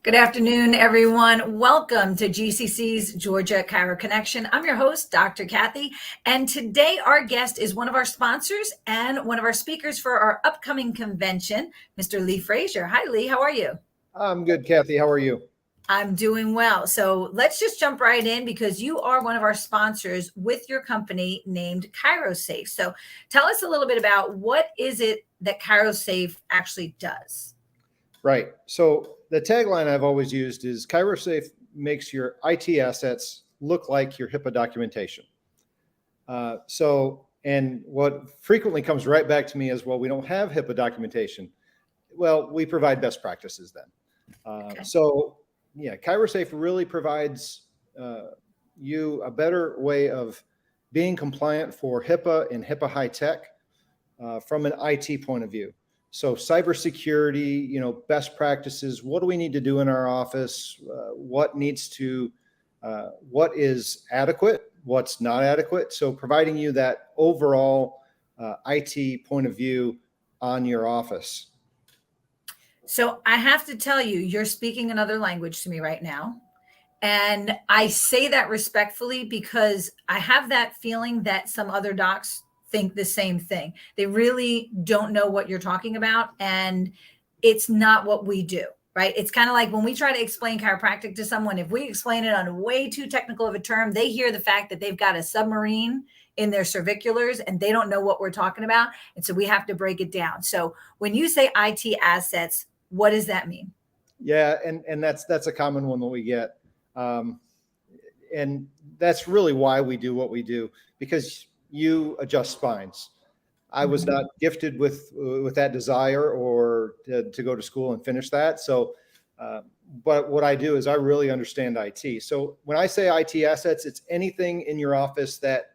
Good afternoon, everyone. Welcome to GCC's Georgia Chiro Connection. I'm your host, Dr. Kathy, and today our guest is one of our sponsors and one of our speakers for our upcoming convention, Mr. Lee Frazier. Hi, Lee. How are you? I'm good, Kathy. How are you? I'm doing well. So let's just jump right in because you are one of our sponsors with your company named ChiroSafe. So tell us a little bit about what is it that ChiroSafe actually does? Right. So the tagline I've always used is ChiroSafe makes your IT assets look like your HIPAA documentation. And what frequently comes right back to me is, well, we don't have HIPAA documentation. Well, we provide best practices then. Okay. ChiroSafe really provides you a better way of being compliant for HIPAA and HIPAA high tech from an IT point of view. So cybersecurity, best practices. What do we need to do in our office? What is adequate? What's not adequate? So providing you that overall IT point of view on your office. So I have to tell you, you're speaking another language to me right now. And I say that respectfully because I have that feeling that some other docs think the same thing. They really don't know what you're talking about. And it's not what we do, right? It's kind of like when we try to explain chiropractic to someone, if we explain it on way too technical of a term, they hear the fact that they've got a submarine in their cerviculars and they don't know what we're talking about. And so we have to break it down. So when you say IT assets, what does that mean? Yeah, and that's a common one that we get. And that's really why we do what we do, because you adjust spines. I was not gifted with that desire or to go to school and finish that. So, but what I do is I really understand IT. So when I say IT assets, it's anything in your office that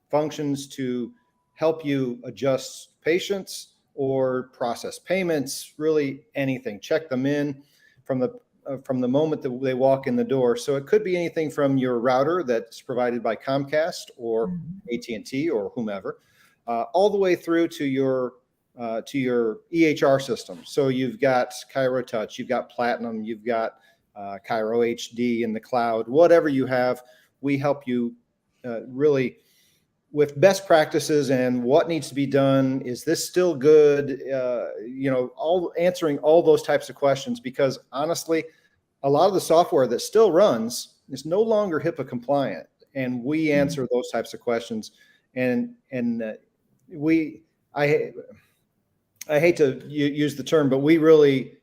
functions to help you adjust patients or process payments, really anything. Check them in from the moment that they walk in the door. So it could be anything from your router that's provided by Comcast or AT&T or whomever, all the way through to your EHR system. So you've got Chiro Touch, you've got Platinum, you've got Chiro HD in the cloud, whatever you have, we help you really with best practices and what needs to be done. Is this still good? Answering all those types of questions, because honestly, a lot of the software that still runs is no longer HIPAA compliant. And we answer those types of questions. I hate to use the term, but we really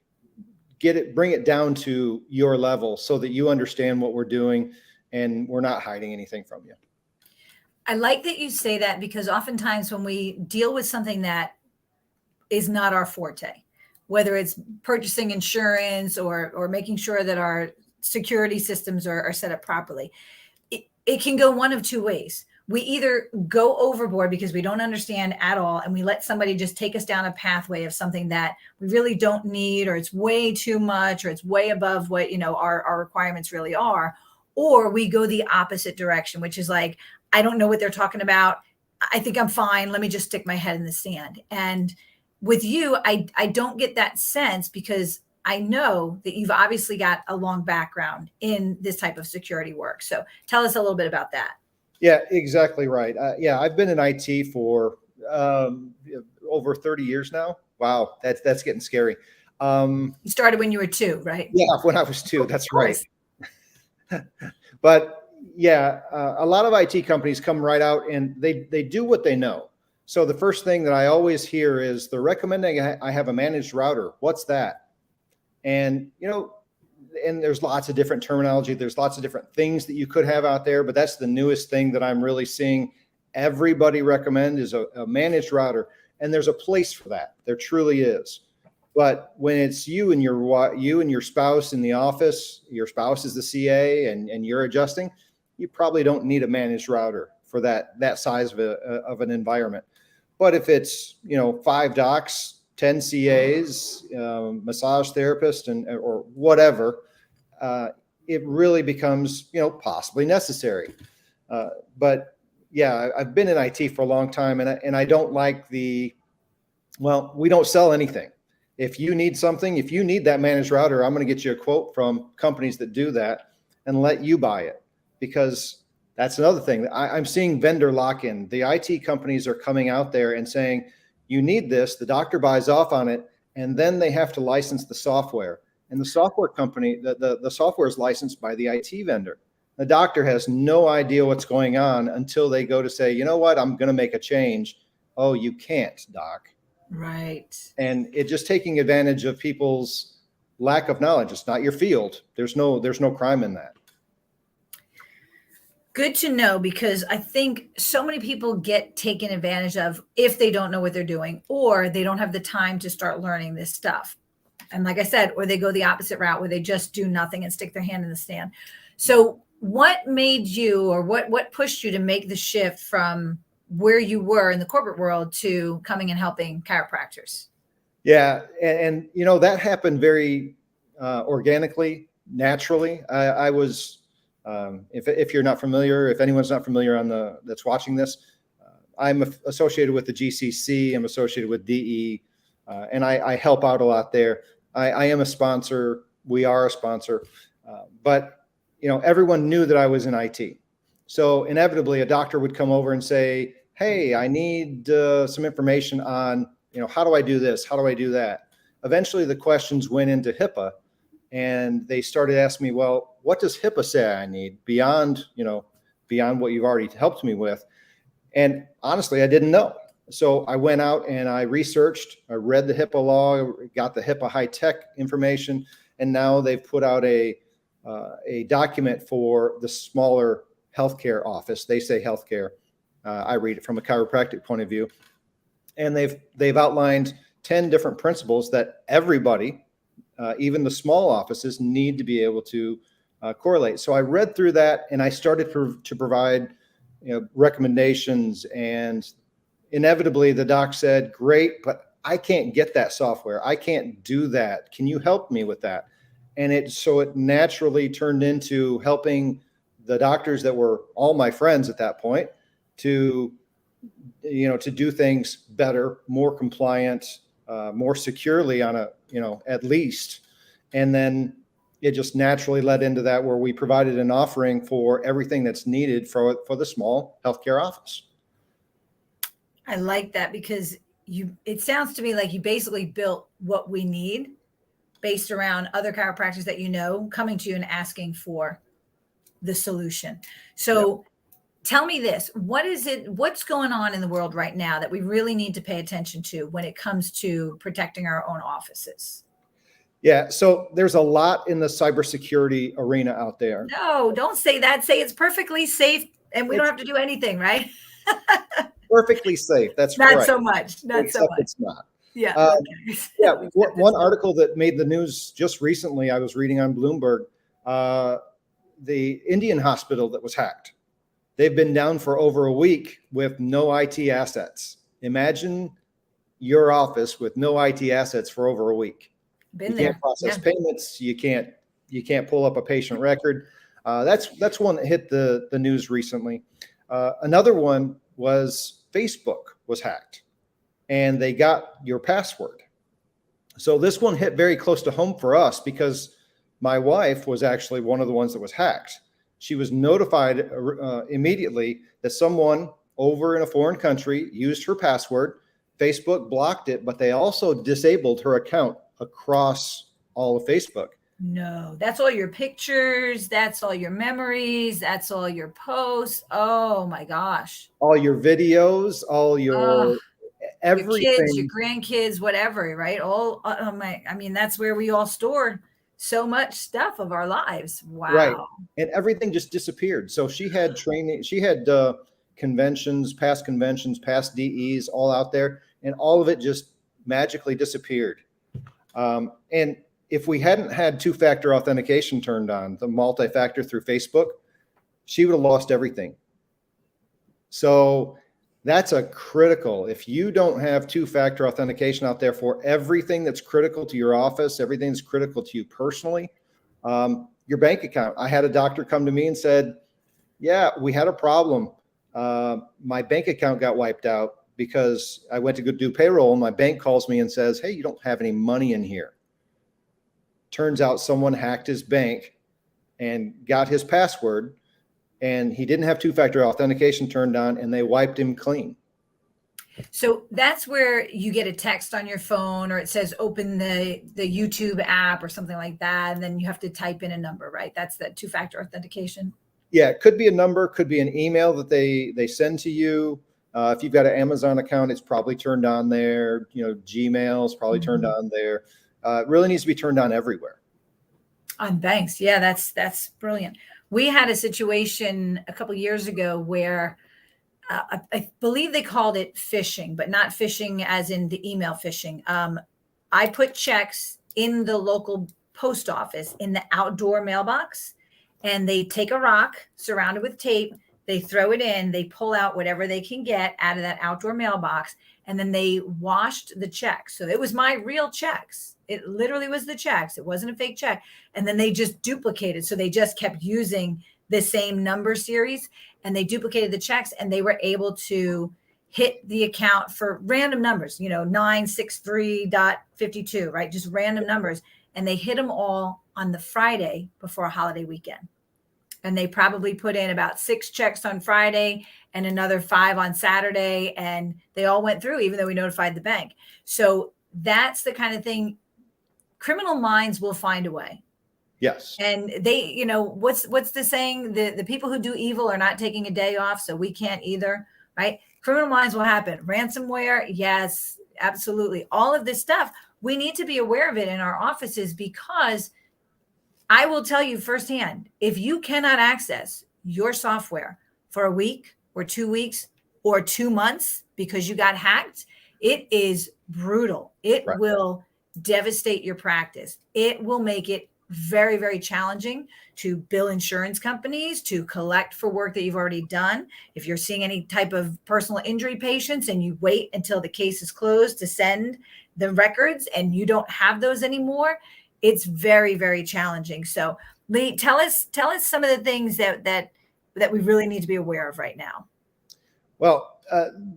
bring it down to your level so that you understand what we're doing and we're not hiding anything from you. I like that you say that, because oftentimes when we deal with something that is not our forte, whether it's purchasing insurance or making sure that our security systems are set up properly, it can go one of two ways. We either go overboard because we don't understand at all, and we let somebody just take us down a pathway of something that we really don't need, or it's way too much, or it's way above what our requirements really are. Or we go the opposite direction, which is like, I don't know what they're talking about. I think I'm fine. Let me just stick my head in the sand. And with you, I don't get that sense, because I know that you've obviously got a long background in this type of security work. So tell us a little bit about that. Yeah, exactly right. I've been in IT for over 30 years now. Wow, that's getting scary. You started when you were 2, right? Yeah, when I was 2. That's right. But yeah, a lot of IT companies come right out and they do what they know. So the first thing that I always hear is they're recommending I have a managed router. What's that? And and there's lots of different terminology. There's lots of different things that you could have out there, but that's the newest thing that I'm really seeing everybody recommend is a managed router. And there's a place for that. There truly is. But when it's you and your spouse in the office, your spouse is the CA and you're adjusting, you probably don't need a managed router for that size of an environment. But if it's 5 docs, 10 CAs, massage therapist, or whatever, it really becomes possibly necessary. But yeah, I've been in IT for a long time, and I don't like we don't sell anything. If you need something, if you need that managed router, I'm going to get you a quote from companies that do that and let you buy it. Because that's another thing. I'm seeing vendor lock-in. The IT companies are coming out there and saying, you need this, the doctor buys off on it, and then they have to license the software. And the software company, the software is licensed by the IT vendor. The doctor has no idea what's going on until they go to say, you know what, I'm going to make a change. Oh, you can't, doc. Right. And it just taking advantage of people's lack of knowledge. It's not your field. There's no crime in that. Good to know, because I think so many people get taken advantage of if they don't know what they're doing, or they don't have the time to start learning this stuff. And like I said, or they go the opposite route where they just do nothing and stick their hand in the sand. So what made you, or what pushed you to make the shift from where you were in the corporate world to coming and helping chiropractors? Yeah. And you know, that happened very organically, naturally. I was, if you're not familiar, if anyone's not familiar that's watching this, I'm associated with the GCC. I'm associated with DE, and I help out a lot there. I am a sponsor. We are a sponsor, but you know, everyone knew that I was in IT. So inevitably, a doctor would come over and say, "Hey, I need some information on, you know, how do I do this? How do I do that?" Eventually, the questions went into HIPAA. And they started asking me, well, what does HIPAA say I need beyond what you've already helped me with? And honestly, I didn't know. So I went out and I researched, I read the HIPAA law, got the HIPAA high tech information. And now they've put out a document for the smaller healthcare office. They say healthcare. I read it from a chiropractic point of view. And they've outlined 10 different principles that everybody, even the small offices, need to be able to correlate. So I read through that and I started to provide, you know, recommendations. And inevitably the doc said, "Great, but I can't get that software. I can't do that. Can you help me with that?" And it naturally turned into helping the doctors that were all my friends at that point to do things better, more compliant, more securely at least. And then it just naturally led into that, where we provided an offering for everything that's needed for the small healthcare office. I like that, because it sounds to me like you basically built what we need based around other chiropractors that, coming to you and asking for the solution. So tell me this, what's going on in the world right now that we really need to pay attention to when it comes to protecting our own offices? Yeah. So there's a lot in the cybersecurity arena out there. No, don't say that. Say it's perfectly safe and we don't have to do anything, right? Perfectly safe. That's not right. so much. Not Except so much. It's not. Yeah. Okay. Yeah. One article that made the news just recently, I was reading on Bloomberg, the Indian hospital that was hacked. They've been down for over a week with no IT assets. Imagine your office with no IT assets for over a week. You can't process payments. You can't pull up a patient record. That's one that hit the news recently. Another one was Facebook was hacked, and they got your password. So this one hit very close to home for us, because my wife was actually one of the ones that was hacked. She was notified immediately that someone over in a foreign country used her password. Facebook blocked it, but they also disabled her account across all of Facebook. No, that's all your pictures. That's all your memories. That's all your posts. Oh my gosh. All your videos, all your everything. Your kids, your grandkids, whatever, right? That's where we all store so much stuff of our lives. Wow. Right. And everything just disappeared. So she had training, she had conventions, past DEs all out there, and all of it just magically disappeared. And if we hadn't had two-factor authentication turned on, the multi-factor through Facebook, she would have lost everything. So that's a critical. If you don't have two-factor authentication out there for everything that's critical to your office, everything that's critical to you personally, your bank account. I had a doctor come to me and said, "Yeah, we had a problem. My bank account got wiped out. because I went to go do payroll and my bank calls me and says, hey, you don't have any money in here. Turns out someone hacked his bank and got his password, and he didn't have two-factor authentication turned on, and they wiped him clean. So that's where you get a text on your phone, or it says open the YouTube app or something like that, and then you have to type in a number, right? That's the two-factor authentication. Yeah, it could be a number, could be an email that they send to you. If you've got an Amazon account, it's probably turned on there. Gmail's probably turned on there. It really needs to be turned on everywhere. On banks, yeah, that's brilliant. We had a situation a couple years ago where I believe they called it phishing, but not phishing as in the email phishing. I put checks in the local post office in the outdoor mailbox, and they take a rock surrounded with tape, they throw it in, they pull out whatever they can get out of that outdoor mailbox, and then they washed the checks. So it was my real checks. It literally was the checks. It wasn't a fake check. And then they just duplicated. So they just kept using the same number series, and they duplicated the checks, and they were able to hit the account for random numbers, 963.52, right? Just random numbers. And they hit them all on the Friday before a holiday weekend. And they probably put in about 6 checks on Friday and another 5 on Saturday. And they all went through, even though we notified the bank. So that's the kind of thing. Criminal minds will find a way. Yes. And they, what's the saying? The people who do evil are not taking a day off, so we can't either, right? Criminal minds will happen. Ransomware, yes, absolutely. All of this stuff, we need to be aware of it in our offices, because I will tell you firsthand, if you cannot access your software for a week or 2 weeks or 2 months because you got hacked, it is brutal. It will devastate your practice. It will make it very, very challenging to bill insurance companies, to collect for work that you've already done. If you're seeing any type of personal injury patients and you wait until the case is closed to send the records and you don't have those anymore, it's very, very challenging. So Lee, tell us some of the things that we really need to be aware of right now. Well,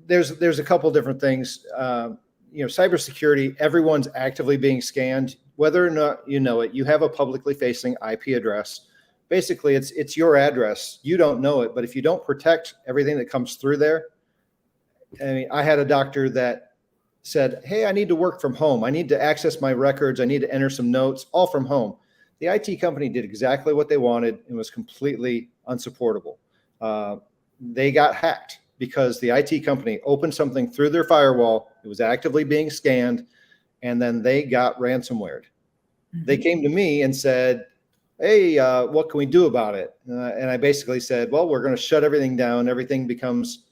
there's a couple different things. Cybersecurity, everyone's actively being scanned, whether or not you know it. You have a publicly facing IP address. Basically, it's your address. You don't know it, but if you don't protect everything that comes through there, I had a doctor that said, hey, I need to work from home. I need to access my records. I need to enter some notes, all from home. The IT company did exactly what they wanted and was completely unsupportable. They got hacked because the IT company opened something through their firewall. It was actively being scanned, and then they got ransomware. Mm-hmm. They came to me and said, hey, what can we do about it? And I basically said, well, we're going to shut everything down. Everything becomes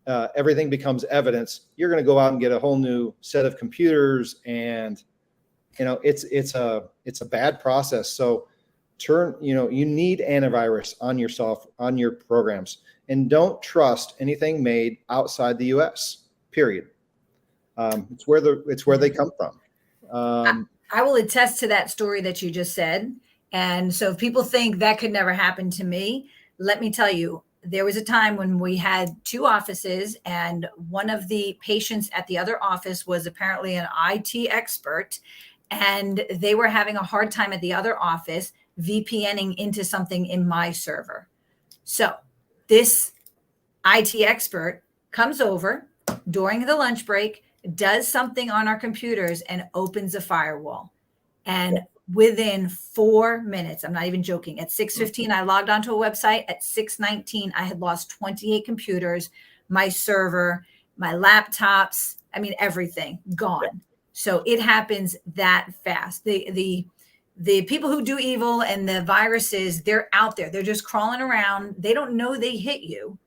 evidence. You're going to go out and get a whole new set of computers, and it's a bad process. So you need antivirus on your programs, and don't trust anything made outside the US, period. It's where they come from. I will attest to that story that you just said. And so if people think that could never happen to me, let me tell you, there was a time when we had 2 offices, and one of the patients at the other office was apparently an IT expert, and they were having a hard time at the other office VPNing into something in my server. So this IT expert comes over during the lunch break, does something on our computers, and opens a firewall. And within 4 minutes, I'm not even joking, at 6:15, I logged onto a website. At 6:19, I had lost 28 computers, my server, my laptops, everything gone. So it happens that fast. The people who do evil and the viruses, they're out there. They're just crawling around. They don't know they hit you.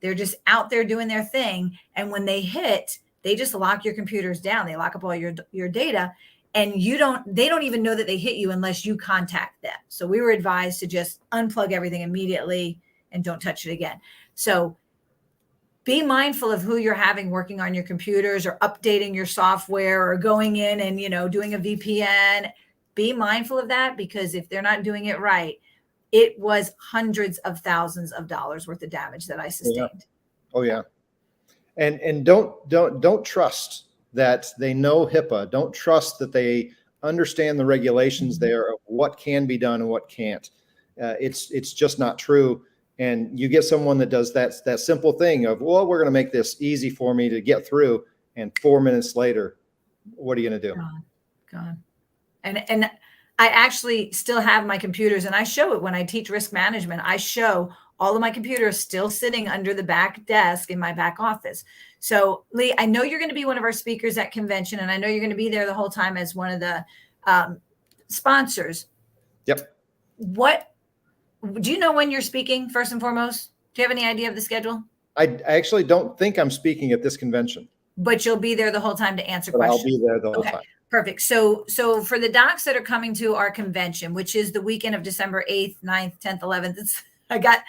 They're just out there doing their thing. And when they hit, they just lock your computers down. They lock up all your data. And they don't even know that they hit you unless you contact them. So we were advised to just unplug everything immediately and don't touch it again. So be mindful of who you're having working on your computers, or updating your software, or going in and, doing a VPN. Be mindful of that, because if they're not doing it right, it was hundreds of thousands of dollars worth of damage that I sustained. Oh, yeah. And don't trust that they know HIPAA. Don't trust that they understand the regulations there of what can be done and what can't. It's just not true. And you get someone that does that simple thing of, well, we're going to make this easy for me to get through, and 4 minutes later, what are you going to do? Gone. And I actually still have my computers, and I show it when I teach risk management. I show all of my computers still sitting under the back desk in my back office. So Lee, I know you're going to be one of our speakers at convention, and I know you're going to be there the whole time as one of the sponsors. Yep. What do you know when you're speaking, first and foremost? Do you have any idea of the schedule? I actually don't think I'm speaking at this convention. But you'll be there the whole time to answer But questions. I'll be there the whole time. Perfect. So for the docs that are coming to our convention, which is the weekend of December 8th, 9th, 10th, 11th, I got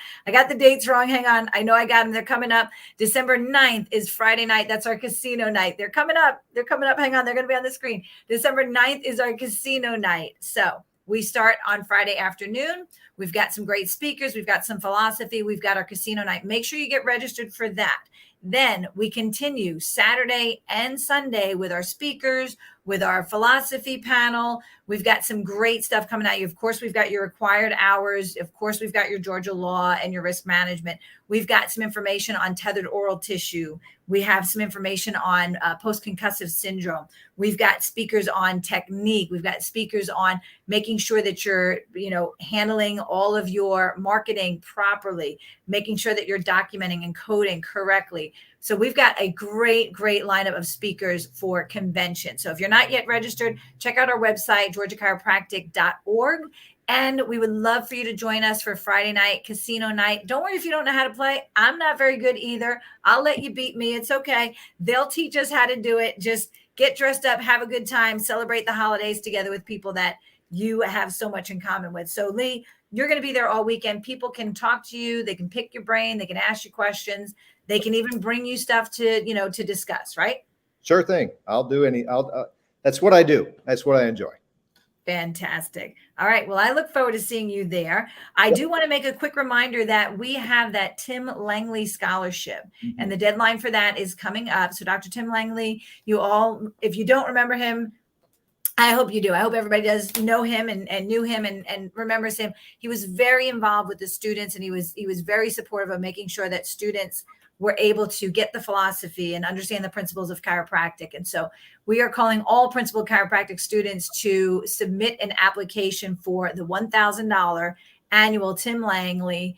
the dates wrong. Hang on. I know I got them. They're coming up. December 9th is Friday night. That's our casino night. They're coming up. Hang on. They're going to be on the screen. December 9th is our casino night. So we start on Friday afternoon. We've got some great speakers. We've got some philosophy. We've got our casino night. Make sure you get registered for that. Then we continue Saturday and Sunday with our speakers, with our philosophy panel. We've got some great stuff coming at you. Of course, we've got your required hours. Of course, we've got your Georgia law and your risk management. We've got some information on tethered oral tissue. We have some information on post-concussive syndrome. We've got speakers on technique. We've got speakers on making sure that you're, handling all of your marketing properly, making sure that you're documenting and coding correctly. So we've got a great lineup of speakers for convention. So if you're not yet registered, check out our website, georgiachiropractic.org. And we would love for you to join us for Friday night, casino night. Don't worry if you don't know how to play. I'm not very good either. I'll let you beat me. It's okay. They'll teach us how to do it. Just get dressed up, have a good time, celebrate the holidays together with people that you have so much in common with. So Lee, you're going to be there all weekend. People can talk to you. They can pick your brain. They can ask you questions. They can even bring you stuff to discuss, right? Sure thing. That's what I do. That's what I enjoy. Fantastic. All right. Well, I look forward to seeing you there. I do want to make a quick reminder that we have that Tim Langley scholarship, and the deadline for that is coming up. So Dr. Tim Langley, if you don't remember him, I hope you do. I hope everybody does know him and knew him and remembers him. He was very involved with the students, and he was very supportive of making sure that students were able to get the philosophy and understand the principles of chiropractic. And so we are calling all principal chiropractic students to submit an application for the $1,000 annual Tim Langley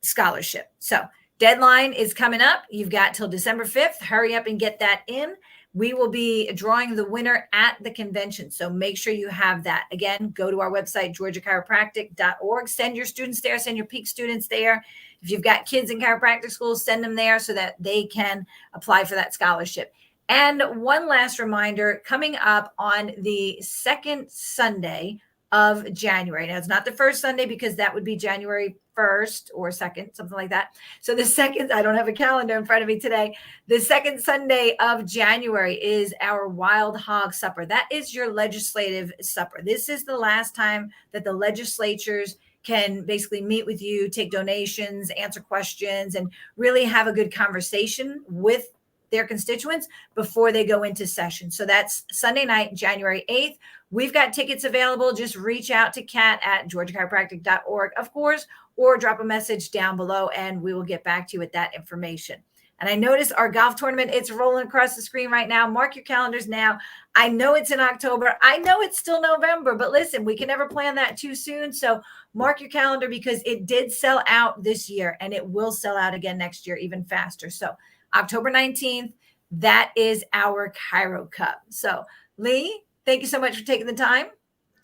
scholarship. So deadline is coming up. You've got till December 5th. Hurry up and get that in. We will be drawing the winner at the convention. So make sure you have that. Again, go to our website, georgiachiropractic.org. Send your students there. Send your peak students there. If you've got kids in chiropractic schools, send them there so that they can apply for that scholarship. And one last reminder, coming up on the second Sunday of January. Now, it's not the first Sunday because that would be January 1st or 2nd, something like that. So the second, I don't have a calendar in front of me today. The second Sunday of January is our Wild Hog Supper. That is your legislative supper. This is the last time that the legislatures can basically meet with you, take donations, answer questions, and really have a good conversation with their constituents before they go into session. So that's Sunday night, January 8th. We've got tickets available. Just reach out to Kat at georgiachiropractic.org, of course, or drop a message down below and we will get back to you with that information. And I noticed our golf tournament, it's rolling across the screen right now. Mark your calendars now. I know it's in October. I know it's still November, but listen, we can never plan that too soon. So mark your calendar because it did sell out this year and it will sell out again next year, even faster. So October 19th, that is our Chiro Cup. So Lee, thank you so much for taking the time.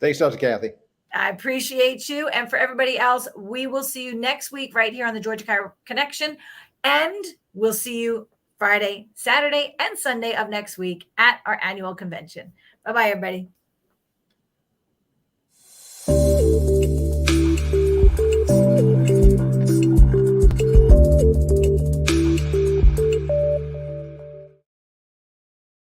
Thanks, Dr. Kathy. I appreciate you. And for everybody else, we will see you next week right here on the Georgia Chiro Connection. And we'll see you Friday, Saturday, and Sunday of next week at our annual convention. Bye-bye, everybody.